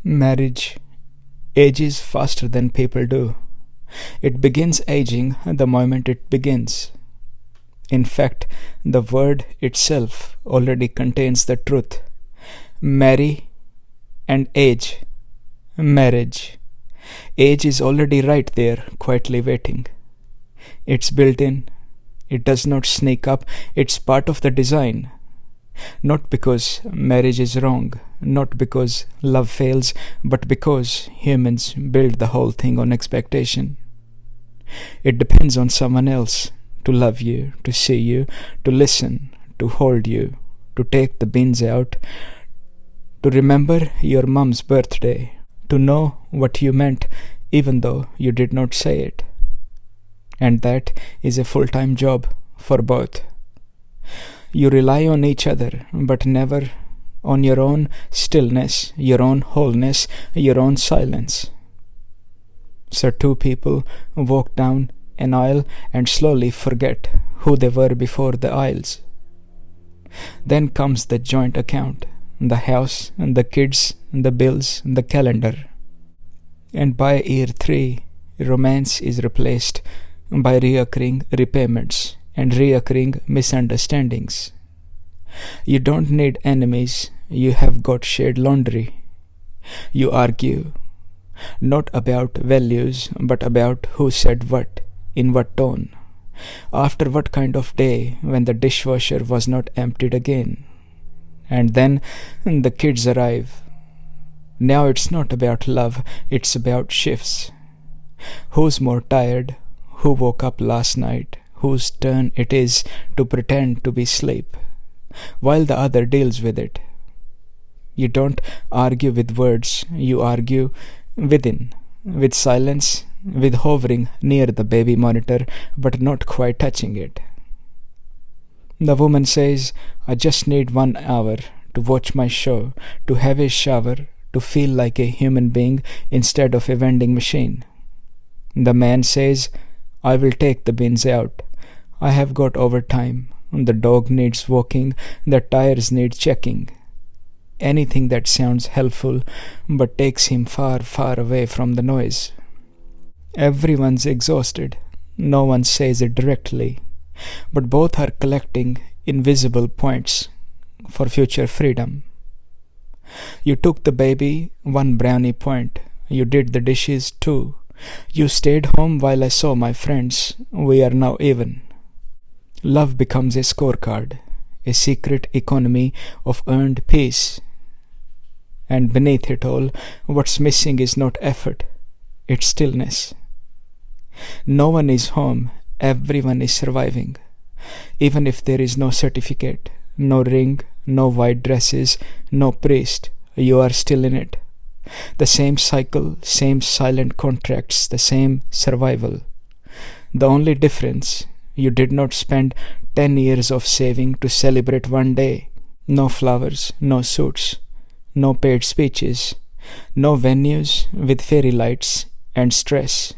Marriage ages faster than people do. It begins aging the moment it begins. In fact, the word itself already contains the truth. Marry and age. Marriage. Age is already right there, quietly waiting. It's built in. It does not sneak up. It's part of the design. Not because marriage is wrong, not because love fails, but because humans build the whole thing on expectation. It depends on someone else to love you, to see you, to listen, to hold you, to take the bins out, to remember your mom's birthday, to know what you meant even though you did not say it. And that is a full-time job for both. You rely on each other, but never on your own stillness, your own wholeness, your own silence. So two people walk down an aisle and slowly forget who they were before the aisles. Then comes the joint account, the house, the kids, the bills, the calendar. And by year 3, romance is replaced by reoccurring repayments and reoccurring misunderstandings. You don't need enemies, you have got shared laundry. You argue, not about values, but about who said what, in what tone, after what kind of day when the dishwasher was not emptied again. And then the kids arrive. Now it's not about love, it's about shifts. Who's more tired? Who woke up last night? Whose turn it is to pretend to be asleep, while the other deals with it. You don't argue with words, you argue within, with silence, with hovering near the baby monitor but not quite touching it. The woman says, I just need 1 hour to watch my show, to have a shower, to feel like a human being instead of a vending machine. The man says, I will take the bins out. I have got overtime. The dog needs walking. The tires need checking. Anything that sounds helpful but takes him far, far away from the noise. Everyone's exhausted. No one says it directly, but both are collecting invisible points for future freedom. You took the baby 1 brownie point. You did the dishes 2. You stayed home while I saw my friends. We are now even. Love becomes a scorecard, a secret economy of earned peace. And beneath it all, what's missing is not effort, it's stillness. No one is home, everyone is surviving. Even if there is no certificate, no ring, no white dresses, no priest, you are still in it. The same cycle, same silent contracts, the same survival. The only difference, you did not spend 10 years of saving to celebrate one day. No flowers, no suits, no paid speeches, no venues with fairy lights and stress.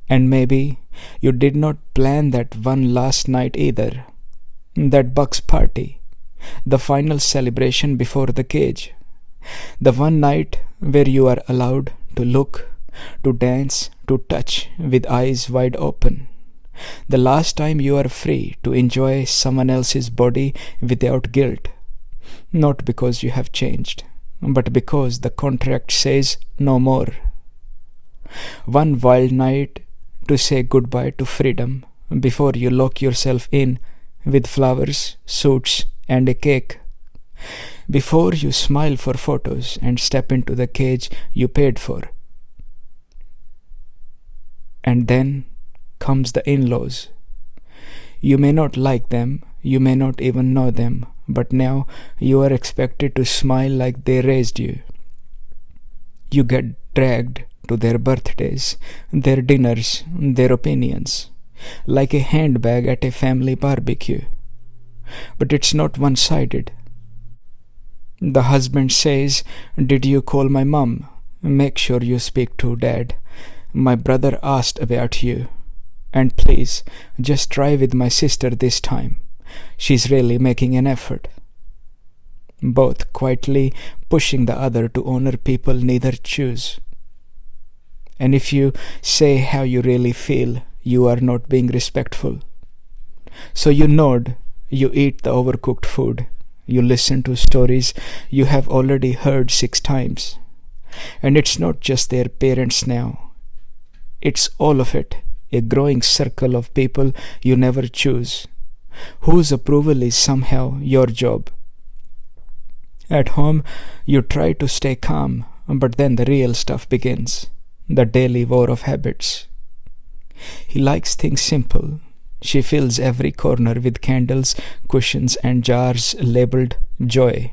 And maybe you did not plan that one last night either. That Bucks party, the final celebration before the cage. The one night where you are allowed to look, to dance, to touch with eyes wide open. The last time you are free to enjoy someone else's body without guilt. Not because you have changed, but because the contract says no more. One wild night to say goodbye to freedom before you lock yourself in with flowers, suits, and a cake. Before you smile for photos and step into the cage you paid for. And then comes the in-laws. You may not like them, you may not even know them, but now you are expected to smile like they raised you. You get dragged to their birthdays, their dinners, their opinions, like a handbag at a family barbecue. But it's not one-sided. The husband says, did you call my mom? Make sure you speak to dad. My brother asked about you. And please, just try with my sister this time. She's really making an effort. both quietly pushing the other to honor people neither choose. And if you say how you really feel, you are not being respectful. So you nod, you eat the overcooked food, you listen to stories you have already heard 6 times. And it's not just their parents now, it's all of it, a growing circle of people you never choose, whose approval is somehow your job. At home, you try to stay calm, but then the real stuff begins, the daily war of habits. He likes things simple. She fills every corner with candles, cushions, and jars labeled joy.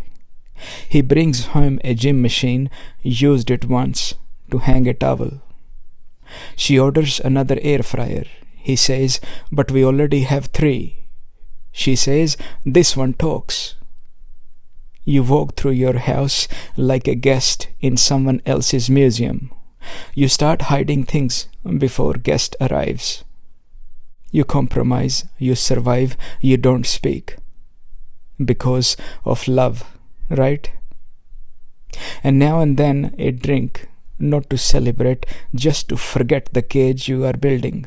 He brings home a gym machine, used it once, to hang a towel. She orders another air fryer. He says, but we already have 3. She says, this one talks. You walk through your house like a guest in someone else's museum. You start hiding things before guest arrives. You compromise, you survive, you don't speak. Because of love, right? And now and then a drink, not to celebrate, just to forget the cage you are building.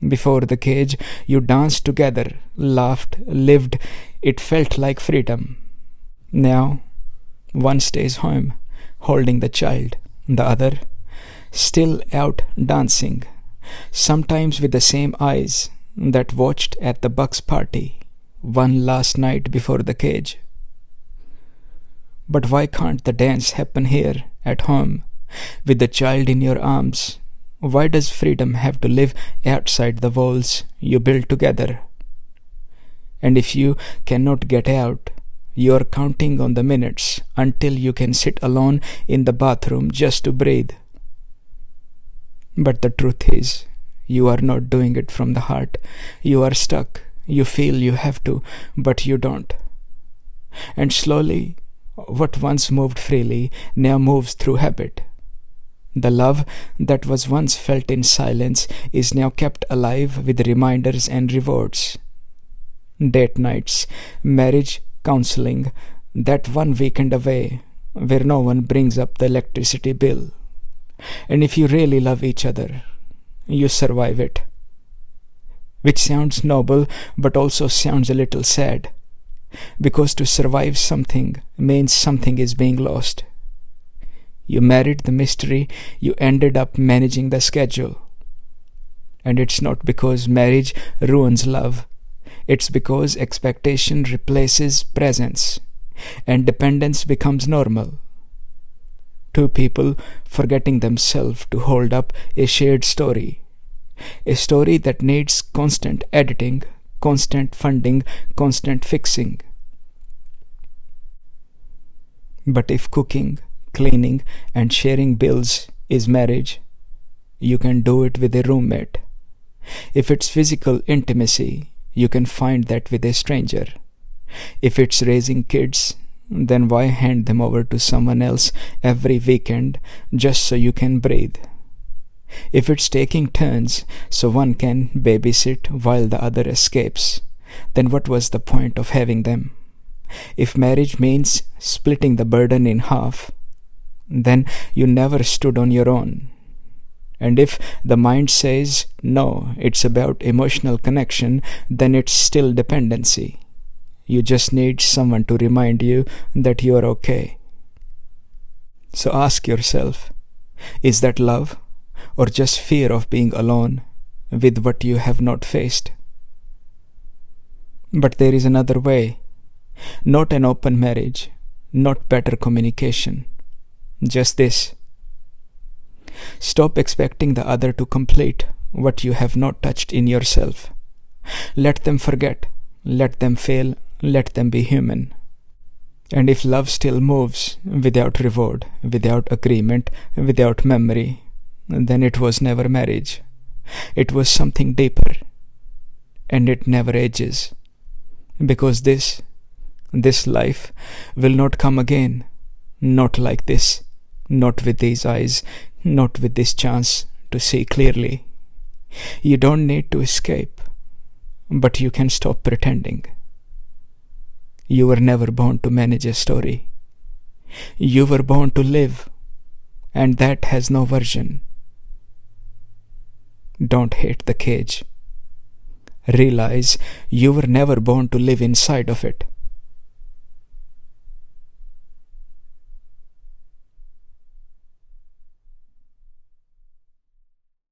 Before the cage, you danced together, laughed, lived. It felt like freedom. Now, one stays home, holding the child. The other, still out dancing, sometimes with the same eyes that watched at the Bucks party, one last night before the cage. But why can't the dance happen here, at home, with the child in your arms? Why does freedom have to live outside the walls you build together? And if you cannot get out, you are counting on the minutes until you can sit alone in the bathroom just to breathe. But the truth is, you are not doing it from the heart. You are stuck. You feel you have to, but you don't. And slowly, what once moved freely now moves through habit. The love that was once felt in silence is now kept alive with reminders and rewards. Date nights, marriage counseling, that one weekend away where no one brings up the electricity bill. And if you really love each other, you survive it. Which sounds noble but also sounds a little sad, because to survive something means something is being lost. You married the mystery, you ended up managing the schedule. And it's not because marriage ruins love. It's because expectation replaces presence, and dependence becomes normal. 2 people forgetting themselves to hold up a shared story. A story that needs constant editing, constant funding, constant fixing. But if cooking, cleaning, and sharing bills is marriage, you can do it with a roommate. If it's physical intimacy, you can find that with a stranger. If it's raising kids, then why hand them over to someone else every weekend just so you can breathe? If it's taking turns so one can babysit while the other escapes, then what was the point of having them? If marriage means splitting the burden in half, then you never stood on your own. And if the mind says, no, it's about emotional connection, then it's still dependency. You just need someone to remind you that you are okay. So ask yourself, is that love or just fear of being alone with what you have not faced? But there is another way. Not an open marriage, not better communication. Just this. Stop expecting the other to complete what you have not touched in yourself. Let them forget, let them fail, let them be human. And if love still moves without reward, without agreement, without memory, then it was never marriage. It was something deeper. And it never ages. Because this life will not come again. Not like this. Not with these eyes. Not with this chance to see clearly. You don't need to escape, but you can stop pretending. You were never born to manage a story. You were born to live, and that has no version. Don't hate the cage. Realize you were never born to live inside of it.